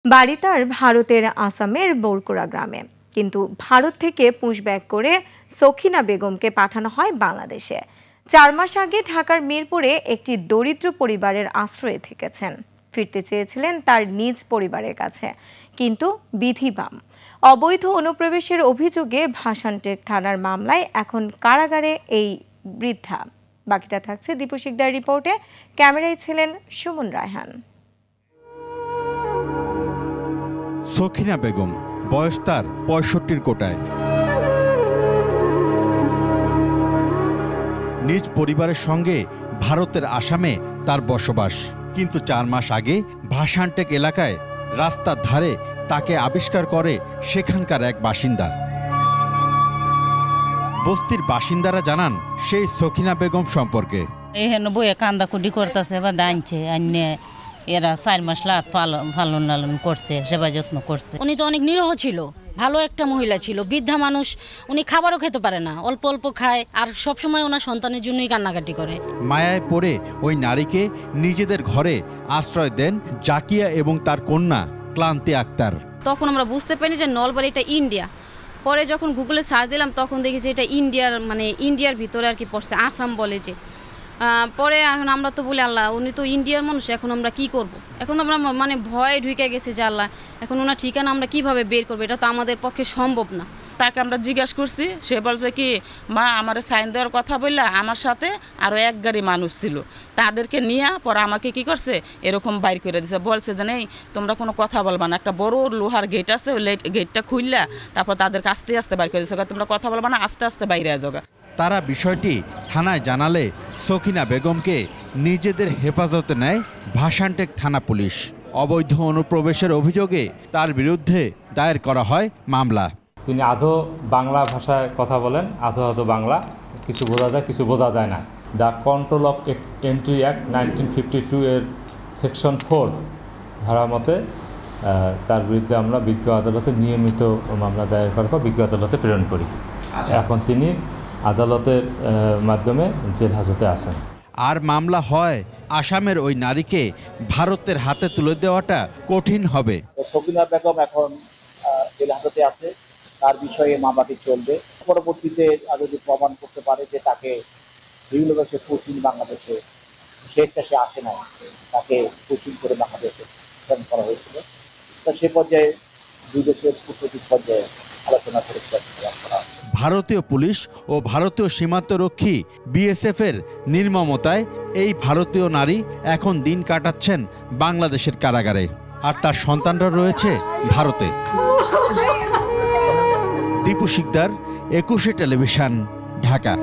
বাড়ি তার ভারতের আসামের বরকুড়া গ্রামে, কিন্তু ভারত থেকে পুশব্যাক করে সখিনা বেগমকে পাঠানো হয় বাংলাদেশে। 4 মাস আগে ঢাকার মিরপুরে একটি দরিদ্র পরিবারের আশ্রয়ে থেকেছেন। ফিরতে চেয়েছিলেন তার নিজ পরিবারের কাছে, কিন্তু বিধি বাম। অবৈধ অনুপ্রবেশের অভিযোগে ভাসানটেক থানার মামলায় এখন কারাগারে এই বৃদ্ধা। বাকিটা থাকছে দীপু শিকদার রিপোর্টে। ক্যামেরায় ছিলেন সুমন রায়হান। সখিনা বেগম, বয়স তার 65 কোটায়। নিজ পরিবারের সঙ্গে ভারতের আসামে তার বসবাস, কিন্তু 4 মাস আগে ভাসানটেক এলাকায় রাস্তার ধারে তাকে আবিষ্কার করে সেখানকার এক বাসিন্দা। বস্তির বাসিন্দারা জানান সেই সখিনা বেগম সম্পর্কে। এখানে বইয়ে কান্দাকুটি করতেছে বা দাঁড়ছে আন্যে এরা 4 মাস লাত পালন লালন করছে, সেবা যত্ন করছে। উনি তো অনেক নিরহ ছিল, ভালো একটা মহিলা ছিল, বৃদ্ধা মানুষ। উনি খাবারও খেতে পারে না, অল্প অল্প খায়, আর সবসময় ওনার সন্তানের জন্যই কান্নাকাটি করে। মায়ায় পড়ে ওই নারীকে নিজেদের ঘরে আশ্রয় দেন জাকিয়া এবং তার কন্যা ক্লান্তি আক্তার। তখন আমরা বুঝতে পারি যে নলবাড়ি এটা ইন্ডিয়া। পরে যখন গুগলে সার্চ দিলাম তখন দেখেছি এটা ইন্ডিয়ার ভিতরে আর কি পড়ছে, আসাম বলে যে। পরে এখন আমরা তো বলি আল্লাহ, উনি তো ইন্ডিয়ার মানুষ, এখন আমরা কি করব। এখন আমরা ভয়ে ঢুকে গেছে যে আল্লাহ, এখন ওনার ঠিকানা আমরা কিভাবে বের করবো, এটা তো আমাদের পক্ষে সম্ভব না। তাকে আমরা জিজ্ঞাসা করছি, সে বলছে কি মা আমার সাইন দেওয়ার কথা বললা, আমার সাথে আরও 1 গাড়ি মানুষ ছিল, তাদেরকে নিয়ে পরে আমাকে কি করছে এরকম বাইর করে দিছে। বলছে যে নেই তোমরা কোনো কথা বলবা না, একটা বড় লোহার গেট আছে, ওই গেটটা খুললা তারপর তাদেরকে আস্তে আস্তে বাইর করে দিছে, তোমরা কথা বলবা না, আস্তে আস্তে বাইরে যাওয়া। তারা বিষয়টি থানায় জানালে সখিনা বেগমকে নিজেদের হেফাজতে নেয় ভাসানটেক থানা পুলিশ। অবৈধ অনুপ্রবেশের অভিযোগে তার বিরুদ্ধে দায়ের করা হয় মামলা। তিনি আধো বাংলা ভাষায় কথা বলেন, আধো বাংলা, কিছু বোঝা যায় কিছু বোঝা যায় না। The control of entry act 1952 এর সেকশন 4 ধারা মতে তার বিরুদ্ধে আমরা বিজ্ঞ আদালতে নিয়মিত মামলা দায়ের করার পর বিজ্ঞ আদালতে প্রেরণ করি। এখন তিনি আদালতের মাধ্যমে জেল হাজতে আছেন। আর মামলা হয় আসামের ওই নারীকে ভারতের হাতে তুলে দেওয়াটা কঠিন হবে। সখিনা বেগম এখন জেল হাজতে আছে, তার বিষয়ে মামলাটি চলবে। পরবর্তীতে যদি প্রমাণ করতে পারে যে তাকে বিভিন্ন দেশে পশ্চিম বাংলাদেশে সে আসে নাই, তাকে পশ্চিম করে বাংলাদেশে প্রেরণ করা হয়েছিল, তো সে পর্যায়ে দুই দেশের কূটনৈতিক পর্যায়ে আলোচনা করে। ভারতীয় পুলিশ ও ভারতীয় সীমান্তরক্ষী বিএসএফ এর নির্মমতায় এই ভারতীয় নারী এখন দিন কাটাচ্ছেন বাংলাদেশের কারাগারে, আর তার সন্তানরা রয়েছে ভারতে। দীপু শিকদার, 21 টেলিভিশন, ঢাকা।